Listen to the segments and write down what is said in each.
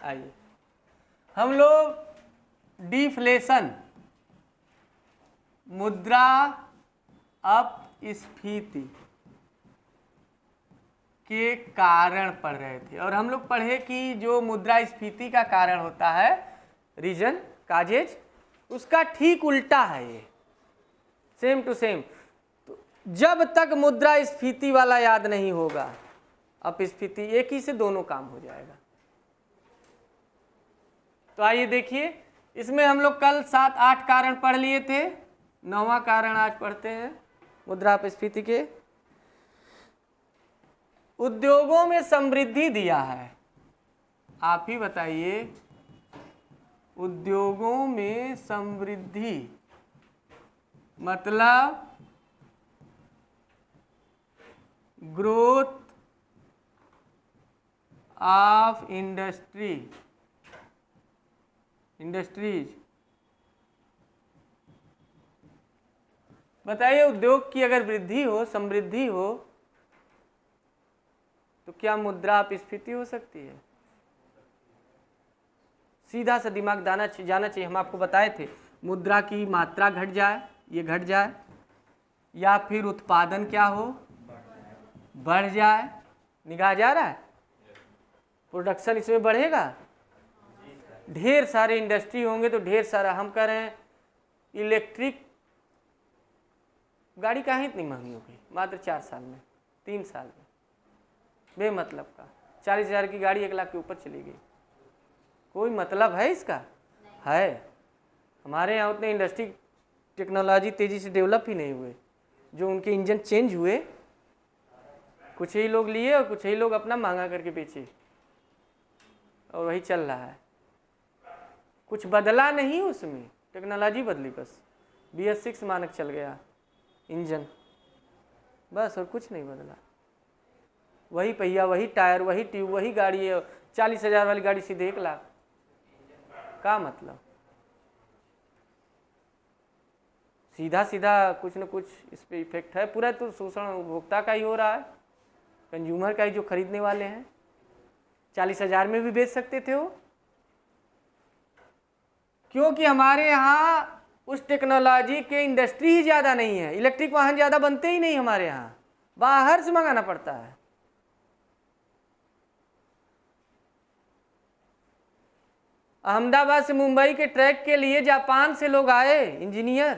आइए हम लोग डिफ्लेशन, मुद्रा अपस्फीति के कारण पढ़ रहे थे और हम लोग पढ़े कि जो मुद्रास्फीति का कारण होता है, रीजन काजेज, उसका ठीक उल्टा है ये, सेम टू सेम। तो जब तक मुद्रास्फीति वाला याद नहीं होगा, अपस्फीति एक ही से दोनों काम हो जाएगा। तो आइए देखिए, इसमें हम लोग कल 7-8 कारण पढ़ लिए थे, 9वां कारण आज पढ़ते हैं मुद्रा अपस्फीति के। उद्योगों में समृद्धि दिया है, आप ही बताइए, उद्योगों में समृद्धि मतलब ग्रोथ ऑफ इंडस्ट्रीज। बताइए, उद्योग की अगर वृद्धि हो, समृद्धि हो, तो क्या मुद्रा अपस्फीति हो सकती है? सीधा सा दिमाग जाना चाहिए। हम आपको बताए थे, मुद्रा की मात्रा घट जाए, ये घट जाए, या फिर उत्पादन क्या हो, बढ़ जाए। निगाह जा रहा है? प्रोडक्शन इसमें बढ़ेगा, ढेर सारे इंडस्ट्री होंगे तो ढेर सारा। हम कह रहे हैं इलेक्ट्रिक गाड़ी काहे इतनी महंगी हो गई, मात्र 4 साल में, 3 साल में, बेमतलब का। 40,000 की गाड़ी 1 लाख के ऊपर चली गई। कोई मतलब है इसका? है। हमारे यहाँ उतने इंडस्ट्री टेक्नोलॉजी तेज़ी से डेवलप ही नहीं हुए। जो उनके इंजन चेंज हुए, कुछ ही लोग लिए और कुछ ही लोग अपना महंगा करके बेचे, और वही चल रहा है। कुछ बदला नहीं उसमें, टेक्नोलॉजी बदली बस। BS6 मानक चल गया इंजन, बस, और कुछ नहीं बदला। वही पहिया, वही टायर, वही ट्यूब, वही गाड़ी है। 40,000 वाली गाड़ी सीधे 1 लाख का मतलब। सीधा सीधा कुछ न कुछ इस पे इफेक्ट है। पूरा तो शोषण उपभोक्ता का ही हो रहा है, कंज्यूमर का ही, जो खरीदने वाले हैं। 40,000 में भी बेच सकते थे वो, क्योंकि हमारे यहाँ उस टेक्नोलॉजी के इंडस्ट्री ही ज़्यादा नहीं है। इलेक्ट्रिक वाहन ज़्यादा बनते ही नहीं हमारे यहाँ, बाहर से मंगाना पड़ता है। अहमदाबाद से मुंबई के ट्रैक के लिए जापान से लोग आए, इंजीनियर,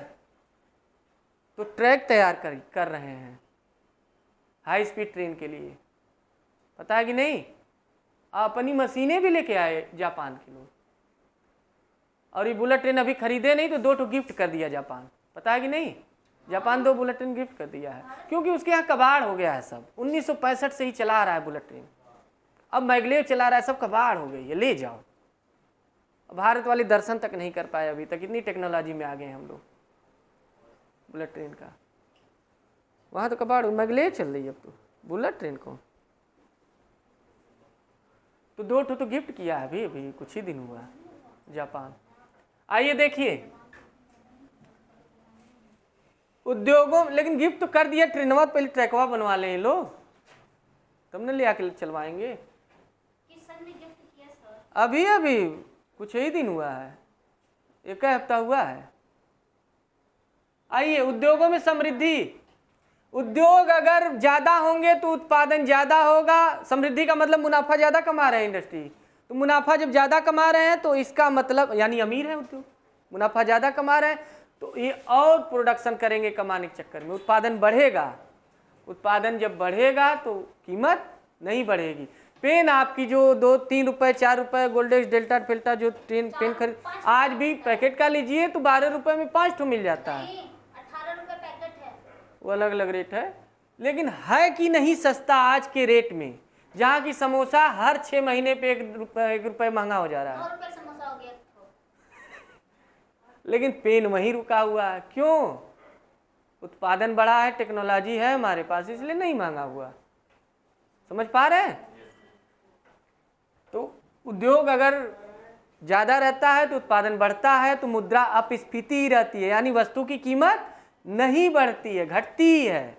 तो ट्रैक तैयार कर रहे हैं हाई स्पीड ट्रेन के लिए। पता है कि नहीं? अपनी मशीनें भी लेके आए जापान के लोग। और ये बुलेट ट्रेन अभी खरीदे नहीं तो 2 ठो गिफ्ट कर दिया जापान। पता है कि नहीं? जापान 2 बुलेट ट्रेन गिफ्ट कर दिया है, क्योंकि उसके यहाँ कबाड़ हो गया है सब। 1965 से ही चला रहा है बुलेट ट्रेन, अब मैगलेव चला रहा है, सब कबाड़ हो गई है, ले जाओ। भारत वाले दर्शन तक नहीं कर पाए अभी तक, इतनी टेक्नोलॉजी में आ गए हम लोग। बुलेट ट्रेन का वहाँ तो कबाड़, मैगलेव चल रही है अब तो बुलेट ट्रेन को। तो 2 ठो तो गिफ्ट किया है अभी कुछ ही दिन हुआ जापान। आइए देखिए, उद्योगों, लेकिन गिफ्ट तो कर दिया ट्रेनवा, पहले ट्रैकवा बनवा लें लोग, तब न ले आके चलवाएंगे। किस सन में गिफ्ट किया सर? अभी कुछ ही दिन हुआ है, 1 हफ्ता हुआ है। आइए, उद्योगों में समृद्धि। उद्योग अगर ज़्यादा होंगे तो उत्पादन ज़्यादा होगा। समृद्धि का मतलब मुनाफा ज़्यादा कमा रहे हैं इंडस्ट्री, तो मुनाफा जब ज़्यादा कमा रहे हैं तो इसका मतलब यानी अमीर है उद्योग, मुनाफा ज़्यादा कमा रहे हैं तो ये और प्रोडक्शन करेंगे कमाने के चक्कर में, उत्पादन बढ़ेगा। उत्पादन जब बढ़ेगा तो कीमत नहीं बढ़ेगी। पेन आपकी जो 2-3 रुपये 4 रुपये गोल्डेक्स डेल्टा फेल्टा जो पेन खरीद, आज भी पैकेट का लीजिए तो 12 रुपये में 5 ठो मिल जाता है। 18 रुपये पैकेट है, वो अलग अलग रेट है, लेकिन है कि नहीं सस्ता आज के रेट में, जहाँ की समोसा हर 6 महीने पे 1 रुपये महंगा हो जा रहा है। 9 रुपये समोसा हो गया तो। लेकिन पेन वहीं रुका हुआ है। क्यों? उत्पादन बढ़ा है, टेक्नोलॉजी है हमारे पास, इसलिए नहीं महंगा हुआ। समझ पा रहे हैं? तो उद्योग अगर ज़्यादा रहता है तो उत्पादन बढ़ता है, तो मुद्रा अपस्फीति ही रहती है, यानी वस्तु की कीमत नहीं बढ़ती है, घटती है।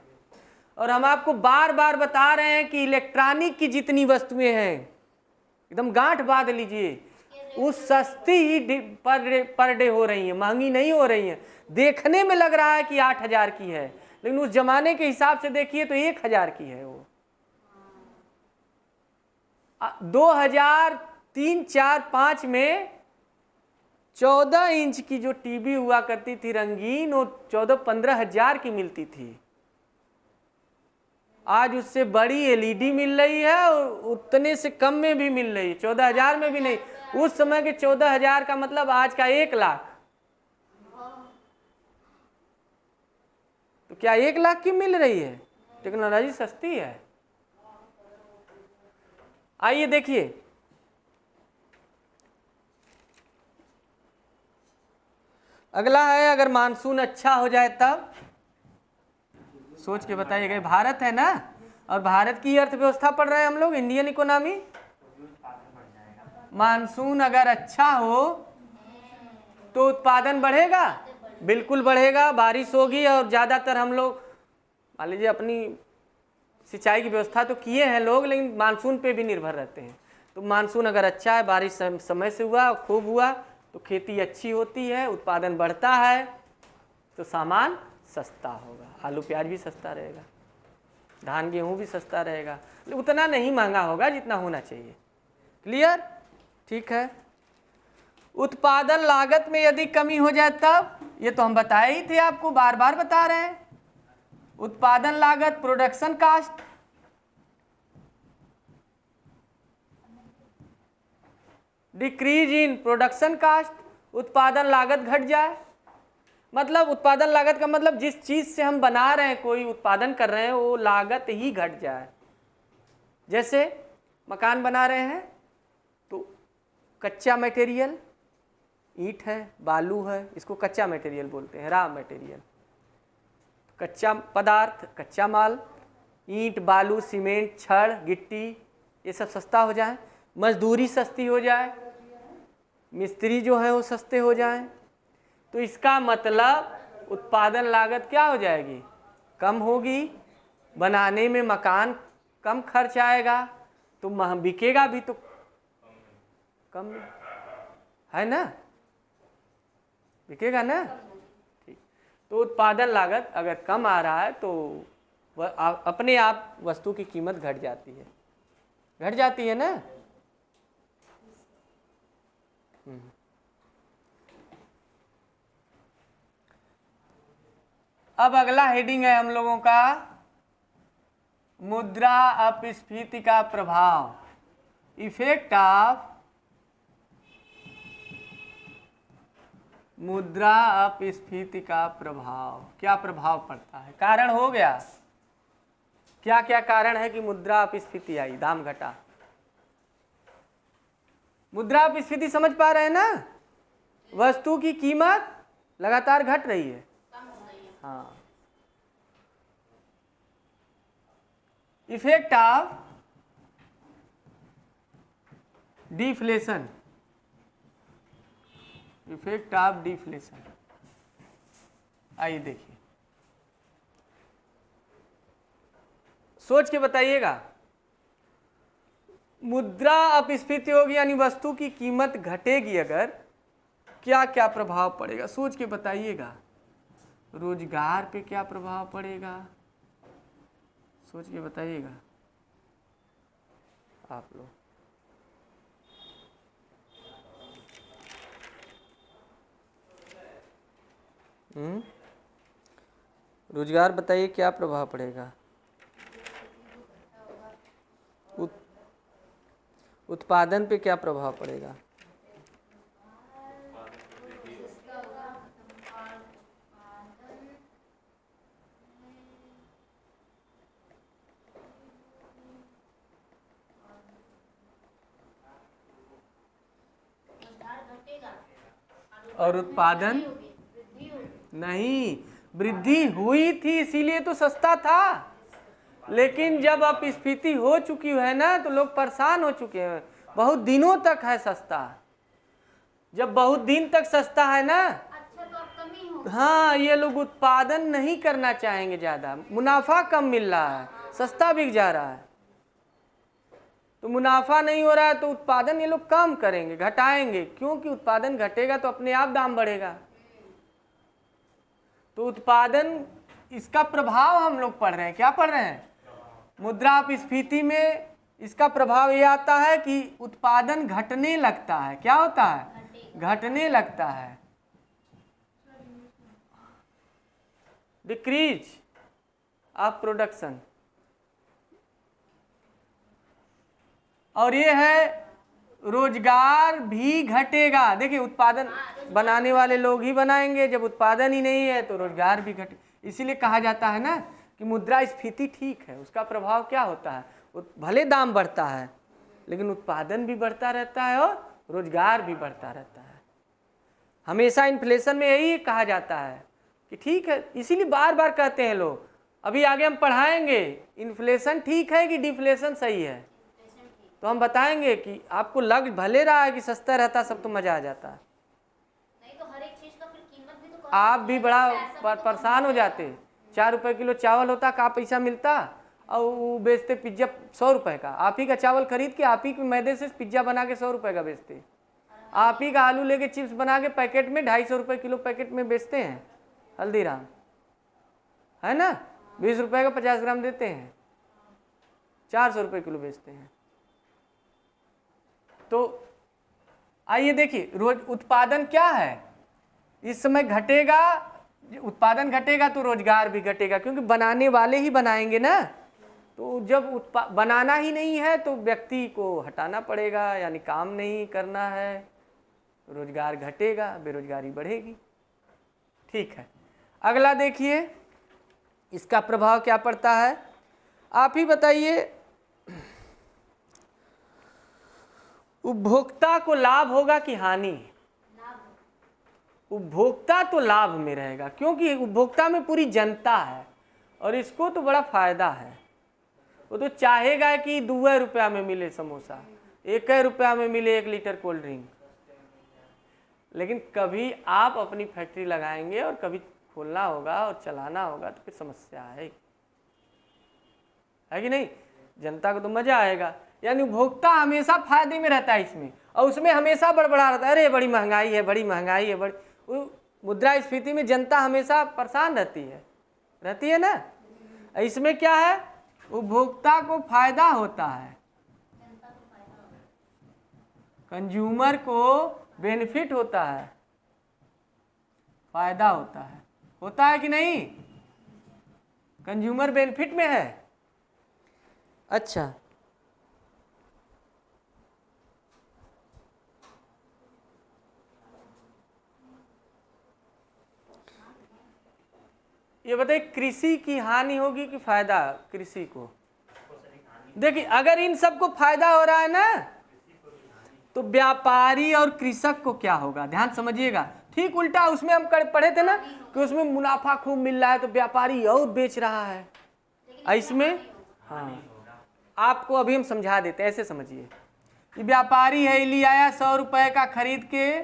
और हम आपको बार बार बता रहे हैं कि इलेक्ट्रॉनिक की जितनी वस्तुएं हैं, एकदम गांठ बांध लीजिए। उस सस्ती ही पर डे हो रही है, महंगी नहीं हो रही है। देखने में लग रहा है कि 8,000 की है, लेकिन उस जमाने के हिसाब से देखिए तो 1,000 की है वो। 2003, 4, 5 में 14 इंच की जो टीवी हुआ करती थी रंगीन, वो 14-15 हजार की मिलती थी। आज उससे बड़ी एलईडी मिल रही है और उतने से कम में भी मिल रही है, 14,000 में भी नहीं। उस समय के 14,000 का मतलब आज का 1 लाख। तो क्या 1 लाख की मिल रही है? टेक्नोलॉजी सस्ती है। आइए देखिए, अगला है अगर मानसून अच्छा हो जाए तब। सोच के बताइएगा, भारत है ना, और भारत की अर्थव्यवस्था पढ़ रहे हैं हम लोग, इंडियन इकोनॉमी। मानसून अगर अच्छा हो तो उत्पादन बढ़ेगा, बिल्कुल बढ़ेगा। बारिश होगी और ज़्यादातर हम लोग मान लीजिए अपनी सिंचाई की व्यवस्था तो किए हैं लोग, लेकिन मानसून पे भी निर्भर रहते हैं। तो मानसून अगर अच्छा है, बारिश समय से हुआ, खूब हुआ, तो खेती अच्छी होती है, उत्पादन बढ़ता है, तो सामान सस्ता होगा। आलू प्याज भी सस्ता रहेगा, धान गेहूँ भी सस्ता रहेगा, उतना नहीं महंगा होगा जितना होना चाहिए। क्लियर? ठीक है। उत्पादन लागत में यदि कमी हो जाए तब, ये तो हम बताए ही थे आपको, बार बार बता रहे हैं। उत्पादन लागत, production cost, decrease in production cost, उत्पादन लागत घट जाए। मतलब उत्पादन लागत का मतलब जिस चीज से हम बना रहे हैं, कोई उत्पादन कर रहे हैं, वो लागत ही घट जाए। जैसे मकान बना रहे हैं तो कच्चा मटेरियल ईंट है, बालू है, इसको कच्चा मटेरियल बोलते हैं, रॉ मटेरियल। कच्चा पदार्थ, कच्चा माल, ईंट, बालू, सीमेंट, छड़, गिट्टी, ये सब सस्ता हो जाए, मजदूरी सस्ती हो जाए, मिस्त्री जो है वो सस्ते हो जाए, तो इसका मतलब उत्पादन लागत क्या हो जाएगी? कम होगी। बनाने में मकान कम खर्च आएगा, तो बिकेगा भी तो कम है ना, बिकेगा ना। ठीक, तो उत्पादन लागत अगर कम आ रहा है तो वह अपने आप वस्तु की कीमत घट जाती है, घट जाती है ना। अब अगला हेडिंग है हम लोगों का मुद्रा अपस्फीति का प्रभाव, इफेक्ट ऑफ मुद्रा अपस्फीति का प्रभाव। क्या प्रभाव पड़ता है? कारण हो गया, क्या क्या कारण है कि मुद्रा अपस्फीति आई, दाम घटा। मुद्रा अपस्फीति समझ पा रहे हैं ना? वस्तु की कीमत लगातार घट रही है। हाँ, effect of deflation, effect of deflation. आइए देखिए, सोच के बताइएगा। मुद्रा अपस्फीति होगी यानी वस्तु की कीमत घटेगी, अगर क्या क्या प्रभाव पड़ेगा सोच के बताइएगा। रोजगार पे क्या प्रभाव पड़ेगा, सोच के बताइएगा आप लोग। रोजगार बताइए क्या प्रभाव पड़ेगा। उत्पादन पे क्या प्रभाव पड़ेगा? और उत्पादन नहीं, वृद्धि हुई थी इसीलिए तो सस्ता था, लेकिन जब अपस्फीति हो चुकी है ना तो लोग परेशान हो चुके हैं। बहुत दिनों तक है सस्ता, जब बहुत दिन तक सस्ता है ना, अच्छा तो अब कमी हो। हाँ, ये लोग उत्पादन नहीं करना चाहेंगे, ज़्यादा मुनाफा कम मिल रहा है, सस्ता बिक जा रहा है, तो मुनाफा नहीं हो रहा है तो उत्पादन ये लोग कम करेंगे, घटाएंगे, क्योंकि उत्पादन घटेगा तो अपने आप दाम बढ़ेगा। तो उत्पादन, इसका प्रभाव हम लोग पढ़ रहे हैं। क्या पढ़ रहे हैं? मुद्रास्फीति में इसका प्रभाव ये आता है कि उत्पादन घटने लगता है। क्या होता है? घटने लगता है। Decrease of production. और ये है रोजगार भी घटेगा। देखिए, उत्पादन बनाने वाले लोग ही बनाएंगे, जब उत्पादन ही नहीं है तो रोजगार भी घटे। इसीलिए कहा जाता है ना कि मुद्रास्फीति ठीक है, उसका प्रभाव क्या होता है? भले दाम बढ़ता है लेकिन उत्पादन भी बढ़ता रहता है और रोजगार भी बढ़ता रहता है। हमेशा इन्फ्लेशन में यही कहा जाता है कि ठीक है, इसीलिए बार बार कहते हैं लोग, अभी आगे हम पढ़ाएंगे इन्फ्लेशन ठीक है कि डिफ्लेशन सही है, तो हम बताएंगे कि आपको लग भले रहा है कि सस्ता रहता सब तो मजा आ जाता है, नहीं तो हर एक चीज का फिर कीमत भी तो आप भी बड़ा परेशान हो जाते। 4 रुपए किलो चावल होता, का पैसा मिलता, और वो बेचते पिज्जा 100 रुपए का। आप ही का चावल खरीद के आप ही के मैदे से पिज्जा बना के 100 रुपए का बेचते। आप ही का आलू लेके चिप्स बना के पैकेट में 250 रुपए किलो पैकेट में बेचते हैं हल्दीराम, है ना? 20 रुपए का 50 ग्राम देते हैं, 400 रुपए किलो बेचते हैं। तो आइए देखिए, रोज उत्पादन क्या है इस समय घटेगा। उत्पादन घटेगा तो रोजगार भी घटेगा, क्योंकि बनाने वाले ही बनाएंगे ना। तो जब बनाना ही नहीं है तो व्यक्ति को हटाना पड़ेगा, यानी काम नहीं करना है, रोजगार घटेगा, बेरोजगारी बढ़ेगी। ठीक है, अगला देखिए इसका प्रभाव क्या पड़ता है, आप ही बताइए। उपभोक्ता को लाभ होगा कि हानि? उपभोक्ता तो लाभ में रहेगा, क्योंकि उपभोक्ता में पूरी जनता है और इसको तो बड़ा फायदा है। वो तो चाहेगा कि 2 रुपया में मिले समोसा, 1 रुपया में मिले 1 लीटर कोल्ड ड्रिंक। लेकिन कभी आप अपनी फैक्ट्री लगाएंगे और कभी खोलना होगा और चलाना होगा तो फिर समस्या है कि नहीं? जनता को तो मजा आएगा। यानी उपभोक्ता हमेशा फायदे में रहता है इसमें, और उसमें हमेशा बड़बड़ा रहता है, अरे बड़ी महंगाई है, बड़ी महंगाई है, बड़ी। मुद्रास्फीति में जनता हमेशा परेशान रहती है ना। इसमें क्या है, उपभोक्ता को फायदा होता है, कंज्यूमर को बेनिफिट होता है, फायदा होता है कि नहीं? कंज्यूमर बेनिफिट में है। अच्छा, ये बताइए, कृषि की हानि होगी कि फायदा कृषि को? देखिए, अगर इन सबको फायदा हो रहा है ना तो व्यापारी और कृषक को क्या होगा, ध्यान समझिएगा। ठीक उल्टा उसमें हम पढ़े थे ना कि उसमें मुनाफा खूब मिल रहा है तो व्यापारी और बेच रहा है। इसमें हाँ, आपको अभी हम समझा देते हैं, ऐसे समझिए कि व्यापारी है, ले आया 100 रुपए का खरीद के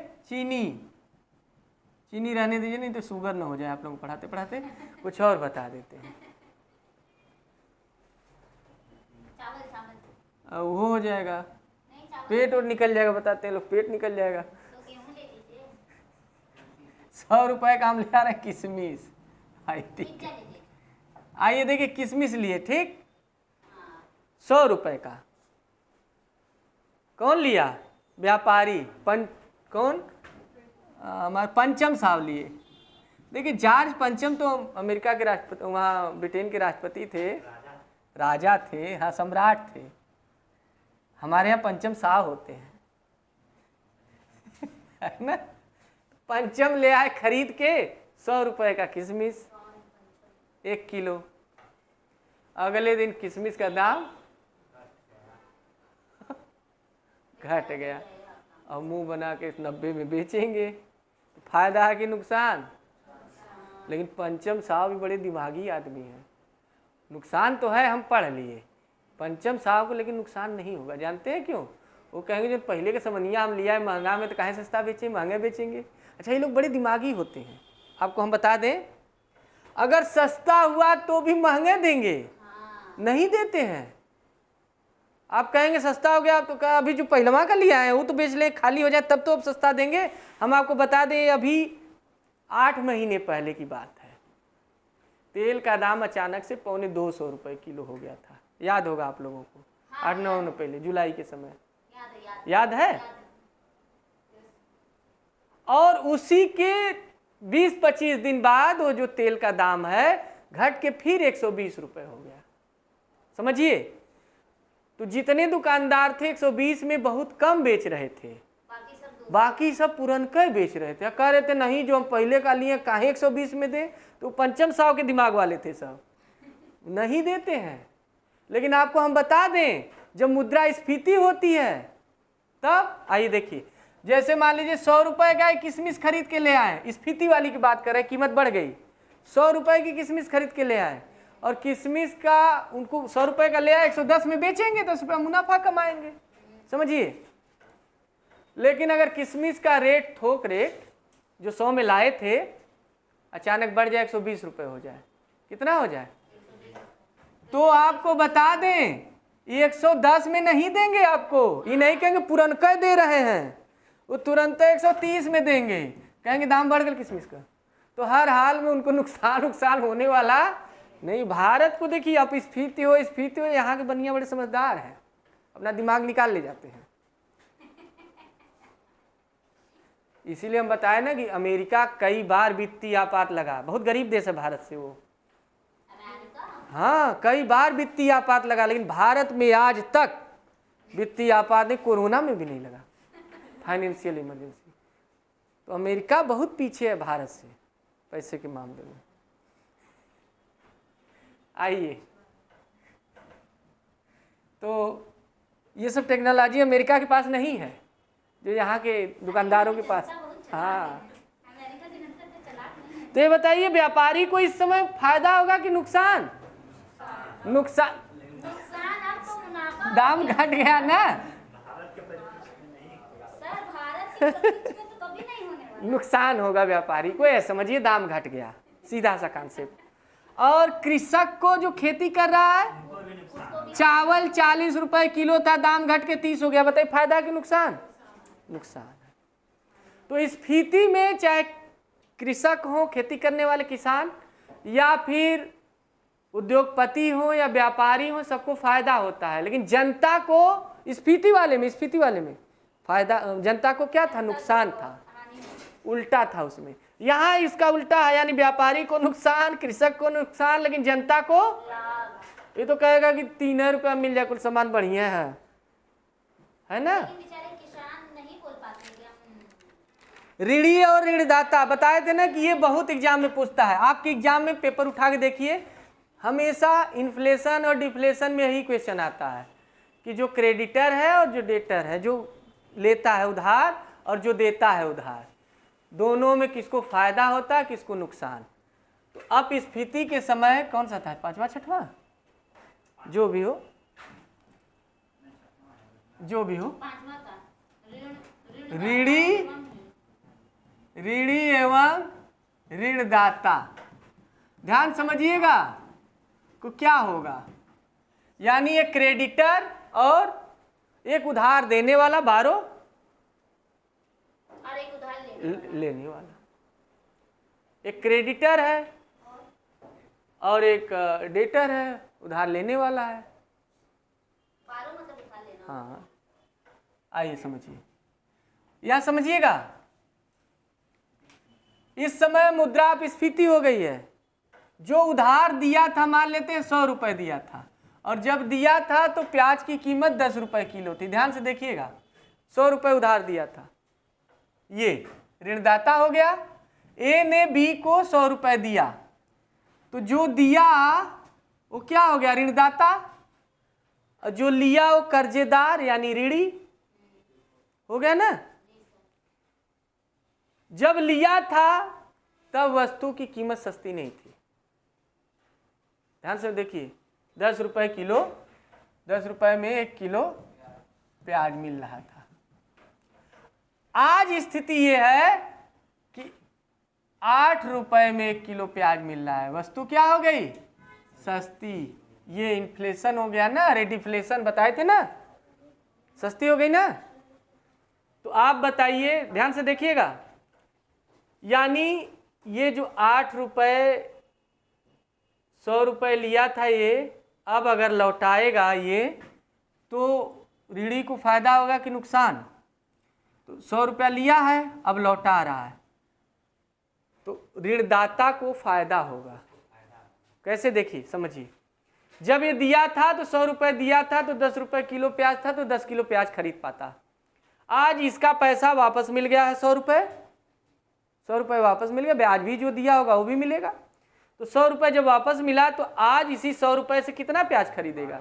चीनी रहने दीजिए, नहीं तो शुगर ना हो जाए। आप लोग पढ़ाते पढ़ाते कुछ और बता देते हैं, वो हो जाएगा, पेट और निकल जाएगा। बताते हैं लोग, पेट निकल जाएगा। 100 रुपए का हम ले आ रहे हैं किशमिश। ठीक है, आइए देखिए, किशमिश लिए, ठीक, 100 रुपए का। कौन लिया? व्यापारी। कौन? हमारे पंचम साहब लिए। देखिए, जॉर्ज पंचम तो अमेरिका के राष्ट्रपति, वहाँ ब्रिटेन के राष्ट्रपति थे, राजा थे, हाँ सम्राट थे। हमारे यहाँ पंचम साहब होते हैं है ना। पंचम ले आए खरीद के 100 रुपए का किशमिश 1 किलो। अगले दिन किशमिश का दाम घट गया और मुंह बना के 90 में बेचेंगे। फायदा है कि नुकसान? लेकिन पंचम साहब भी बड़े दिमागी आदमी हैं। नुकसान तो है, हम पढ़ लिए पंचम साहब को, लेकिन नुकसान नहीं होगा। जानते हैं क्यों? वो कहेंगे जो पहले के समनिया हम लिया है महंगा में, तो काहे सस्ता बेचें, महंगा बेचेंगे। अच्छा, ये लोग बड़े दिमागी होते हैं। आपको हम बता दें, अगर सस्ता हुआ तो भी महंगे देंगे, नहीं देते हैं। आप कहेंगे सस्ता हो गया, आप तो कहा अभी जो पहलवा का लिया है वो तो बेच ले, खाली हो जाए तब तो अब सस्ता देंगे। हम आपको बता दें अभी 8 महीने पहले की बात है, तेल का दाम अचानक से 250 रुपये किलो हो गया था, याद होगा आप लोगों को। 8-9 महीने पहले जुलाई के समय, याद है। और उसी के 20-25 दिन बाद वो जो तेल का दाम है घट के फिर 120 रुपये हो गया, समझिए। तो जितने दुकानदार थे 120 में बहुत कम बेच रहे थे, बाकी सब पुरनका बेच रहे थे। कह रहे थे नहीं जो हम पहले का लिए काहे 120 में दें, तो पंचम साव के दिमाग वाले थे, सब नहीं देते हैं। लेकिन आपको हम बता दें जब मुद्रास्फीति होती है तब, आइए देखिए, जैसे मान लीजिए 100 रुपए का किशमिश खरीद के ले आए, स्फीति वाली की बात करें, कीमत बढ़ गई, 100 रुपए की किशमिश खरीद के ले आए और किशमिश का उनको 100 रुपए का ले आए 110 में बेचेंगे, 10 रुपया मुनाफा कमाएंगे, समझिए। लेकिन अगर किशमिश का रेट, थोक रेट जो 100 में लाए थे, अचानक बढ़ जाए 120 रुपये हो जाए, कितना हो जाए, तो आपको बता दें ये 110 में नहीं देंगे आपको, ये नहीं कहेंगे पुरनका दे रहे हैं, वो तुरंत 130 में देंगे, कहेंगे दाम बढ़ गया किशमिश का। तो हर हाल में उनको नुकसान होने वाला नहीं। भारत को देखिए, आप स्फीति हो, यहाँ के बनिया बड़े समझदार हैं, अपना दिमाग निकाल ले जाते हैं। इसीलिए हम बताए ना कि अमेरिका कई बार वित्तीय आपात लगा, बहुत गरीब देश है भारत से वो, हाँ कई बार वित्तीय आपात लगा, लेकिन भारत में आज तक वित्तीय आपात नहीं, कोरोना में भी नहीं लगा, फाइनेंशियल इमरजेंसी। तो अमेरिका बहुत पीछे है भारत से पैसे के मामले में। आइए, तो ये सब टेक्नोलॉजी अमेरिका के पास नहीं है जो यहाँ के दुकानदारों के पास। हाँ, तो ये बताइए व्यापारी को इस समय फायदा होगा कि नुकसान? नुकसान, आपको मुनाफा, दाम घट गया ना, सर भारत के परिप्रेक्ष्य में तो कभी नहीं होने वाला। नुकसान होगा व्यापारी को, ये समझिए, दाम घट गया, सीधा सा कॉन्सेप्ट। और कृषक को जो खेती कर रहा है, चावल 40 रुपए किलो था, दाम घट के 30 हो गया, बताइए फायदा कि नुकसान? नुकसान है। तो स्फीति में चाहे कृषक हो, खेती करने वाले किसान, या फिर उद्योगपति हो या व्यापारी हो, सबको फायदा होता है। लेकिन जनता को स्फीति वाले में फायदा, जनता को क्या था? नुकसान था, उल्टा था उसमें। यहाँ इसका उल्टा है, यानी व्यापारी को नुकसान, कृषक को नुकसान, लेकिन जनता को ये तो कहेगा कि 3 रुपया मिल जाए, कुछ सामान बढ़िया है ना। बेचारे किसान नहीं बोल पाते। ऋणी और ऋणदाता बताए थे ना कि ये बहुत एग्जाम में पूछता है। आपके एग्जाम में पेपर उठा के देखिए, हमेशा इन्फ्लेशन और डिफ्लेशन में यही क्वेश्चन आता है कि जो क्रेडिटर है और जो डेटर है, जो लेता है उधार और जो देता है उधार, दोनों में किसको फायदा होता है, किसको नुकसान। तो अब स्फीति के समय कौन सा था, 5वां 6वां, जो भी हो, ऋणी एवं ऋणदाता। ध्यान समझिएगा को क्या होगा, यानी एक क्रेडिटर और एक उधार देने वाला, बारो और एक उधार लेने वाला। एक क्रेडिटर है और एक डेटर है, उधार लेने वाला है। बारो मतलब उधार लेना। हाँ, आइए समझिए, यह समझिएगा। इस समय मुद्रास्फीति हो गई है। जो उधार दिया था, मान लेते हैं 100 रुपए दिया था, और जब दिया था तो प्याज की कीमत 10 रुपए किलो थी। ध्यान से देखिएगा, 100 रुपए उधार दिया था, ये ऋणदाता हो गया। ए ने बी को 100 रुपए दिया, तो जो दिया वो क्या हो गया, ऋणदाता, और जो लिया वो कर्जेदार यानी ऋणी हो गया ना। जब लिया था तब वस्तु की कीमत सस्ती नहीं थी। ध्यान से देखिए, 10 रुपए किलो, 10 रुपए में 1 किलो प्याज मिल रहा था। आज स्थिति यह है कि 8 रुपए में 1 किलो प्याज मिल रहा है। वस्तु क्या हो गई, सस्ती। ये इन्फ्लेशन हो गया ना, रेडिफ्लेशन बताए थे ना, सस्ती हो गई ना। तो आप बताइए, ध्यान से देखिएगा, यानी ये जो 8 रुपये 100 रुपये लिया था ये, अब अगर लौटाएगा ये तो ऋणी को फायदा होगा कि नुकसान? तो 100 रुपया लिया है, अब लौटा रहा है, तो ऋणदाता को फायदा होगा। कैसे? देखिए समझिए, जब ये दिया था तो 100 रुपये दिया था तो 10 रुपये किलो प्याज था तो 10 किलो प्याज खरीद पाता। आज इसका पैसा वापस मिल गया है 100 रुपये, 100 रुपये वापस मिल गया, ब्याज भी जो दिया होगा वो भी मिलेगा। तो 100 रुपये जब वापस मिला तो आज इसी 100 रुपये से कितना प्याज खरीदेगा?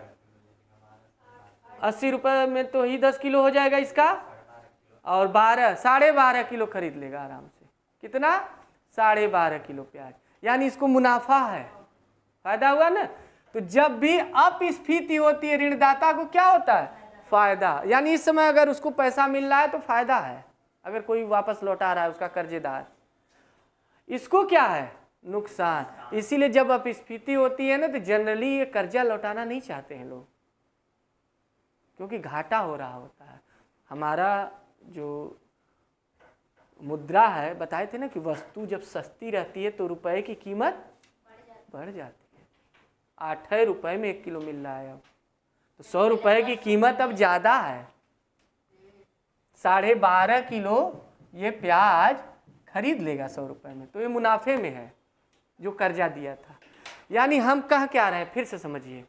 80 रुपये में तो ही 10 किलो हो जाएगा इसका, और 12.5 किलो खरीद लेगा आराम से। कितना? 12.5 किलो प्याज, यानी इसको मुनाफा है, फायदा हुआ ना। तो जब भी अपस्फीति होती है ऋणदाता को क्या होता है? फायदा। यानी इस समय अगर उसको पैसा मिल रहा है तो फायदा है, अगर कोई वापस लौटा रहा है उसका कर्जेदार, इसको क्या है? नुकसान। इसीलिए जब अपस्फीति होती है ना तो जनरली ये कर्जा लौटाना नहीं चाहते हैं लोग, क्योंकि घाटा हो रहा होता है। हमारा जो मुद्रा है, बताए थे ना कि वस्तु जब सस्ती रहती है तो रुपए की कीमत बढ़ जाती है। 8 रुपए में 1 किलो मिल रहा है, अब तो 100 रुपए की कीमत अब ज़्यादा है। 12.5 किलो ये प्याज खरीद लेगा 100 रुपए में, तो ये मुनाफे में है जो कर्जा दिया था। यानी हम कह क्या रहे हैं, फिर से समझिए,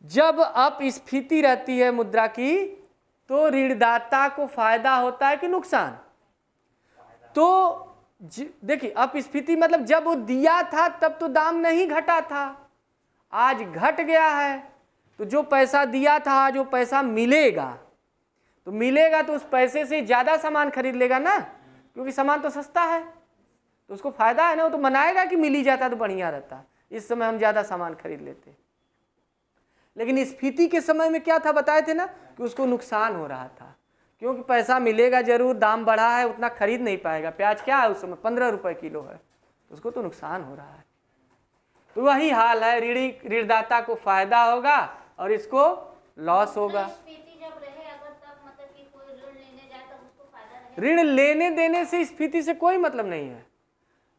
जब अपस्फीति रहती है मुद्रा की तो ऋणदाता को फायदा होता है कि नुकसान? तो देखिए, अपस्फीति मतलब जब वो दिया था तब तो दाम नहीं घटा था, आज घट गया है, तो जो पैसा दिया था आज वो पैसा मिलेगा, तो मिलेगा तो उस पैसे से ज़्यादा सामान खरीद लेगा ना, क्योंकि सामान तो सस्ता है, तो उसको फायदा है ना। वो तो मनाएगा कि मिल ही जाता तो बढ़िया रहता, इस समय हम ज़्यादा सामान खरीद लेते। लेकिन स्फीति के समय में क्या था, बताए थे ना कि उसको नुकसान हो रहा था, क्योंकि पैसा मिलेगा जरूर, दाम बढ़ा है, उतना खरीद नहीं पाएगा। प्याज क्या है उस समय? 15 रुपये किलो है, तो उसको तो नुकसान हो रहा है। तो वही हाल है, ऋणदाता को फायदा होगा और इसको लॉस होगा। स्फीति जब रहे अगर तब मतलब कि कोई ऋण लेने जाए तब उसको फायदा रहे। ऋण लेने देने से स्फीति से कोई मतलब नहीं है,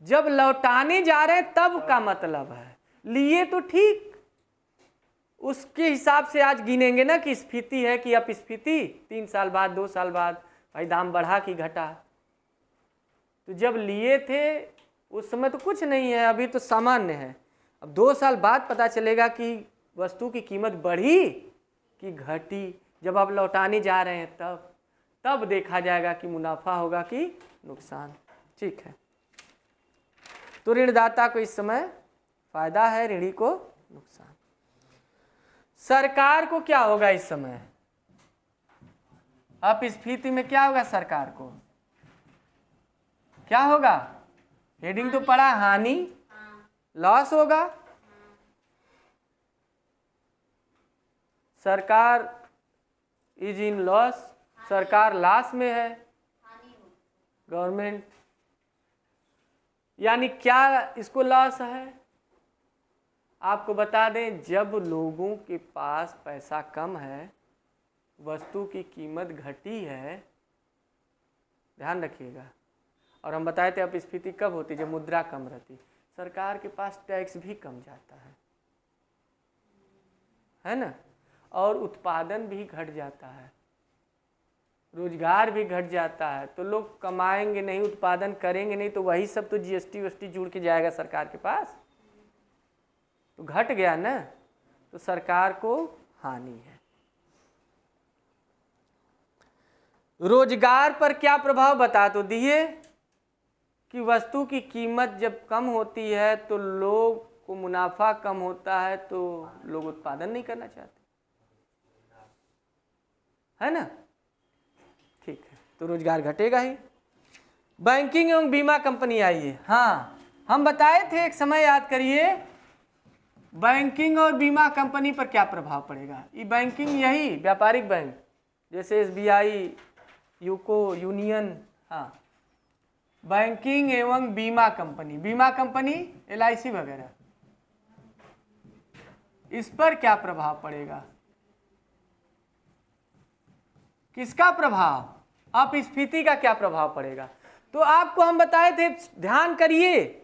जब लौटाने जा रहे हैं तब का मतलब है। लिए तो ठीक, उसके हिसाब से आज गिनेंगे ना कि स्फीति है कि अपस्फीति। 3 साल बाद, 2 साल बाद, भाई दाम बढ़ा कि घटा। तो जब लिए थे उस समय तो कुछ नहीं है, अभी तो सामान्य है। अब 2 साल बाद पता चलेगा कि वस्तु की कीमत बढ़ी कि घटी। जब आप लौटाने जा रहे हैं तब देखा जाएगा कि मुनाफा होगा कि नुकसान। ठीक है, तो ऋणदाता को इस समय फायदा है, ऋणी को नुकसान। सरकार को क्या होगा इस समय? अपस्फीति में क्या होगा सरकार को? क्या होगा? हेडिंग तो पड़ा, हानि, लॉस होगा। सरकार इज इन लॉस, सरकार लॉस में है, गवर्नमेंट। यानी क्या इसको लॉस है? आपको बता दें, जब लोगों के पास पैसा कम है, वस्तु की कीमत घटी है, ध्यान रखिएगा। और हम बताए थे अपस्फीति कब होती? जब मुद्रा कम रहती। सरकार के पास टैक्स भी कम जाता है ना, और उत्पादन भी घट जाता है, रोजगार भी घट जाता है। तो लोग कमाएंगे नहीं, उत्पादन करेंगे नहीं, तो वही सब तो जीएसटी वीएसटी जुड़ के जाएगा सरकार के पास, तो घट गया ना, तो सरकार को हानि है। रोजगार पर क्या प्रभाव बता तो दिए कि वस्तु की कीमत जब कम होती है तो लोग को मुनाफा कम होता है, तो लोग उत्पादन नहीं करना चाहते, है ना। ठीक है, तो रोजगार घटेगा ही। बैंकिंग एवं बीमा कंपनी आई है। हाँ, हम बताए थे एक समय, याद करिए, बैंकिंग और बीमा कंपनी पर क्या प्रभाव पड़ेगा। ये बैंकिंग यही व्यापारिक बैंक जैसे एसबीआई, यूको, यूनियन, हाँ, बैंकिंग एवं बीमा कंपनी एलआईसी वगैरह, इस पर क्या प्रभाव पड़ेगा? किसका प्रभाव? अपस्फीति का क्या प्रभाव पड़ेगा? तो आपको हम बताए थे, ध्यान करिए,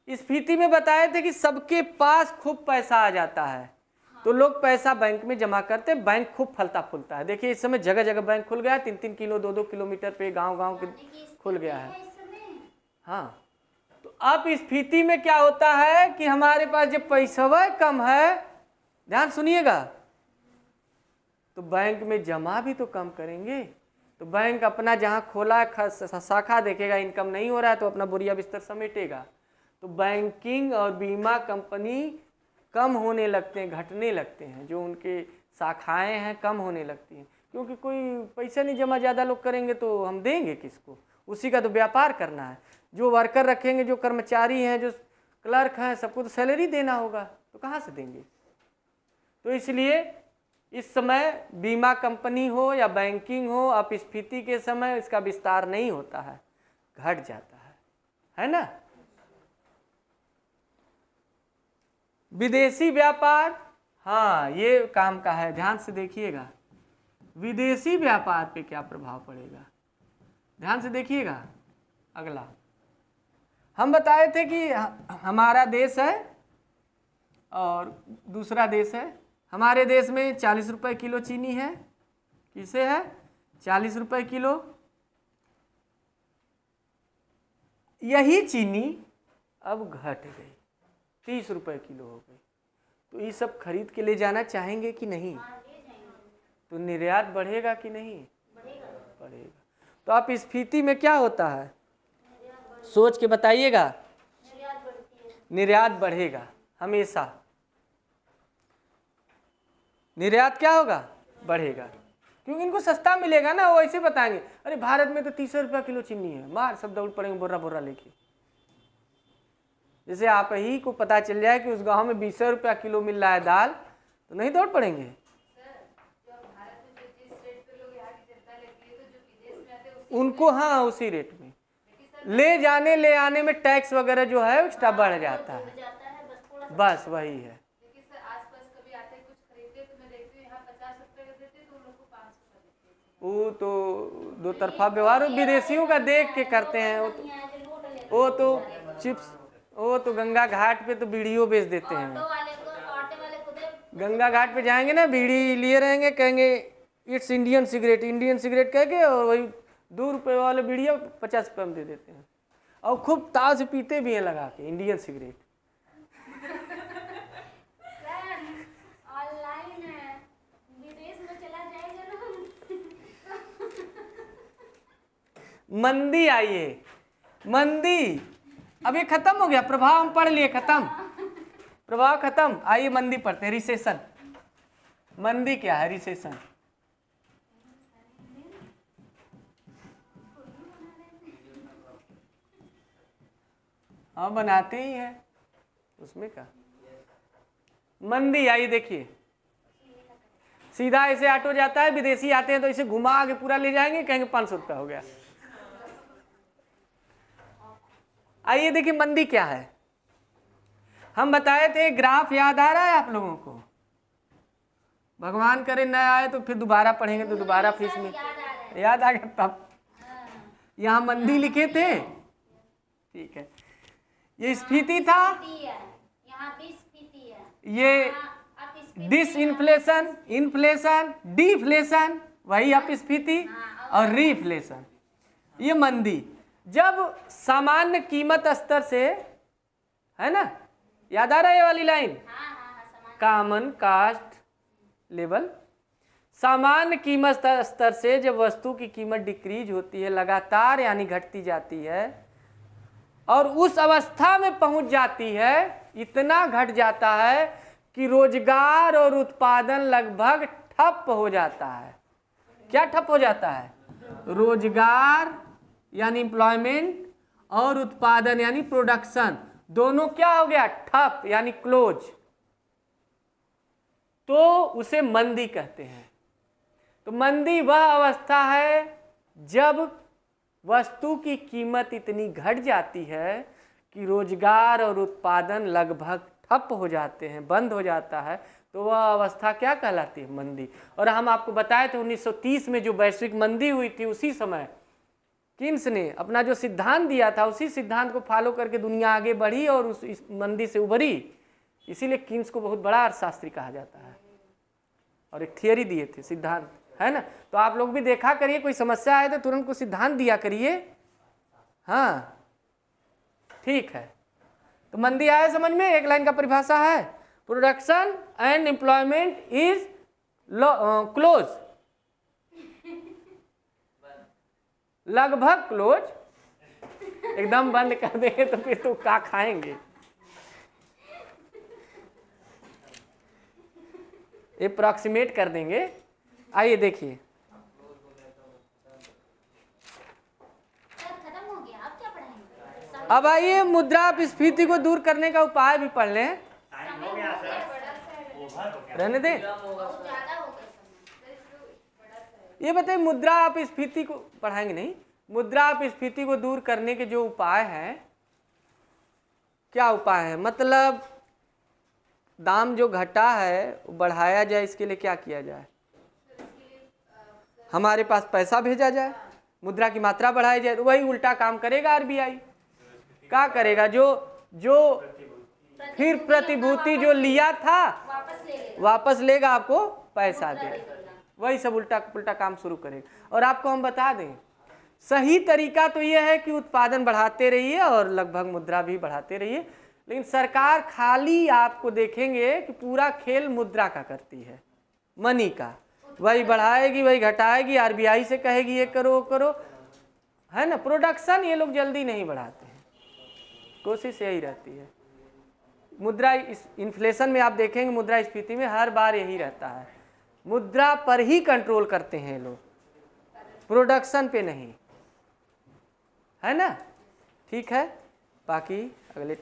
स्फीति में बताए थे कि सबके पास खूब पैसा आ जाता है तो लोग पैसा बैंक में जमा करते, बैंक खूब फलता फूलता है। देखिए इस समय जगह जगह बैंक खुल गया है, 3-3 किलो 2-2 किलोमीटर पे गांव के खुल गया है। हाँ, तो अब स्फीति में क्या होता है कि हमारे पास जब पैसा कम है, ध्यान सुनिएगा, तो बैंक में जमा भी तो कम करेंगे। तो बैंक अपना जहाँ खोला शाखा देखेगा इनकम नहीं हो रहा है तो अपना बोरिया बिस्तर समेटेगा। तो बैंकिंग और बीमा कंपनी कम होने लगते हैं, घटने लगते हैं, जो उनके शाखाएं हैं कम होने लगती हैं, क्योंकि कोई पैसा नहीं जमा ज़्यादा लोग करेंगे तो हम देंगे किसको? उसी का तो व्यापार करना है। जो वर्कर रखेंगे, जो कर्मचारी हैं, जो क्लर्क हैं, सबको तो सैलरी देना होगा, तो कहाँ से देंगे? तो इसलिए इस समय बीमा कंपनी हो या बैंकिंग हो, अपस्फीति के समय इसका विस्तार नहीं होता है, घट जाता है ना। विदेशी व्यापार, हाँ ये काम का है, ध्यान से देखिएगा। विदेशी व्यापार पे क्या प्रभाव पड़ेगा, ध्यान से देखिएगा। अगला हम बताए थे कि हमारा देश है और दूसरा देश है। हमारे देश में 40 रुपये किलो चीनी है, किसे है? 40 रुपये किलो। यही चीनी अब घट गई, 30 रुपये किलो हो गई। तो ये सब खरीद के ले जाना चाहेंगे कि नहीं? तो निर्यात बढ़ेगा कि नहीं? बढ़ेगा। तो आप स्फीति में क्या होता है, सोच के बताइएगा। निर्यात बढ़ेगा हमेशा। निर्यात क्या होगा? बढ़ेगा, क्योंकि इनको सस्ता मिलेगा ना। वो ऐसे बताएंगे, अरे भारत में तो 30 रुपया किलो चीनी है, मार सब दौड़ पड़ेंगे बोरा बोरा लेके। जैसे आप ही को पता चल जाए कि उस गांव में 20 रुपया किलो मिल रहा है दाल, तो नहीं दौड़ पड़ेंगे। उनको हाँ उसी रेट में ले जाने ले आने में टैक्स वगैरह जो है एक्स्ट्रा बढ़ जाता है, बस वही है। वो तो दो तरफा व्यवहार विदेशियों का देख के करते हैं। वो तो चिप्स, वो तो गंगा घाट पे तो बीड़ियों बेच देते हैं। गंगा घाट पे जाएंगे ना, बीड़ी लिए रहेंगे, कहेंगे it's Indian cigarette, Indian cigarette कह के, और वही 2 रुपये वाले बीड़िया 50 रुपये में दे देते हैं, और खूब ताव से पीते भी हैं लगा के इंडियन सिगरेट। मंदी आई है, मंदी अब ये खत्म हो गया, प्रभाव हम पढ़ लिए, खत्म, प्रभाव खत्म। आइए मंदी पढ़ते हैं, रिसेशन। मंदी क्या है? रिसेशन। हाँ बनाते ही है, उसमें क्या मंदी आई? देखिए सीधा ऐसे ऑटो जाता है, विदेशी आते हैं तो इसे घुमा के पूरा ले जाएंगे, कहेंगे 500 रुपया हो गया। आइए देखिए मंदी क्या है। हम बताए थे, ग्राफ याद आ रहा है आप लोगों को? भगवान करे न आए तो फिर दोबारा पढ़ेंगे तो दोबारा फीस में याद आ गया। तब यहाँ मंदी लिखे थे, ठीक है। ये स्फीति था, ये डिसइन्फ्लेशन, इन्फ्लेशन, डिफ्लेशन, वही अपस्फीति, और रीफ्लेशन, ये मंदी। जब सामान्य कीमत स्तर से, है ना, याद आ रहा है ये वाली लाइन? Common cast level. सामान्य कीमत स्तर से जब वस्तु की कीमत डिक्रीज होती है लगातार, यानी घटती जाती है, और उस अवस्था में पहुंच जाती है, इतना घट जाता है कि रोजगार और उत्पादन लगभग ठप हो जाता है। क्या ठप हो जाता है? रोजगार यानी एम्प्लॉयमेंट, और उत्पादन यानी प्रोडक्शन, दोनों क्या हो गया? ठप यानी क्लोज। तो उसे मंदी कहते हैं। तो मंदी वह अवस्था है जब वस्तु की कीमत इतनी घट जाती है कि रोजगार और उत्पादन लगभग ठप हो जाते हैं, बंद हो जाता है, तो वह अवस्था क्या कहलाती है? मंदी। और हम आपको बताए थे 1930 में जो वैश्विक मंदी हुई थी, उसी समय कीन्स ने अपना जो सिद्धांत दिया था, उसी सिद्धांत को फॉलो करके दुनिया आगे बढ़ी और इस मंदी से उभरी। इसीलिए कीन्स को बहुत बड़ा अर्थशास्त्री कहा जाता है और एक थियरी दिए थे, सिद्धांत, है ना। तो आप लोग भी देखा करिए, कोई समस्या आए तो तुरंत को सिद्धांत दिया करिए। हाँ ठीक है, तो मंदी आया समझ में? एक लाइन का परिभाषा है, production and employment is close, लगभग क्लोज। एकदम बंद कर देंगे तो फिर तो क्या खाएंगे। अप्रॉक्सीमेट कर देंगे। आइए देखिए, सर खत्म हो गया, आप क्या पढ़ाएंगे? अब आइए मुद्रास्फीति को दूर करने का उपाय भी पढ़ लें। रहने दें, बहुत ज्यादा हो गया समय। ये बताइए मुद्रास्फीति को पढ़ाएंगे नहीं, मुद्रास्फीति को दूर करने के जो उपाय हैं, क्या उपाय है? मतलब दाम जो घटा है वो बढ़ाया जाए, इसके लिए क्या किया जाए? हमारे पास पैसा भेजा जाए, मुद्रा की मात्रा बढ़ाई जाए। तो वही उल्टा काम करेगा आरबीआई। क्या करेगा? जो फिर प्रतिभूति जो लिया था वापस लेगा, आपको पैसा देगा। वही सब उल्टा पुल्टा काम शुरू करेगा। और आपको हम बता दें, सही तरीका तो यह है कि उत्पादन बढ़ाते रहिए और लगभग मुद्रा भी बढ़ाते रहिए। लेकिन सरकार खाली आपको देखेंगे कि पूरा खेल मुद्रा का करती है, मनी का। वही बढ़ाएगी, वही घटाएगी, आरबीआई से कहेगी ये करो वो करो, है ना। प्रोडक्शन ये लोग जल्दी नहीं बढ़ाते हैं, कोशिश यही रहती है। मुद्रा इन्फ्लेशन में आप देखेंगे, मुद्रास्फीति में हर बार यही रहता है, मुद्रा पर ही कंट्रोल करते हैं लोग, प्रोडक्शन पे नहीं, है ना। ठीक है, बाकी अगले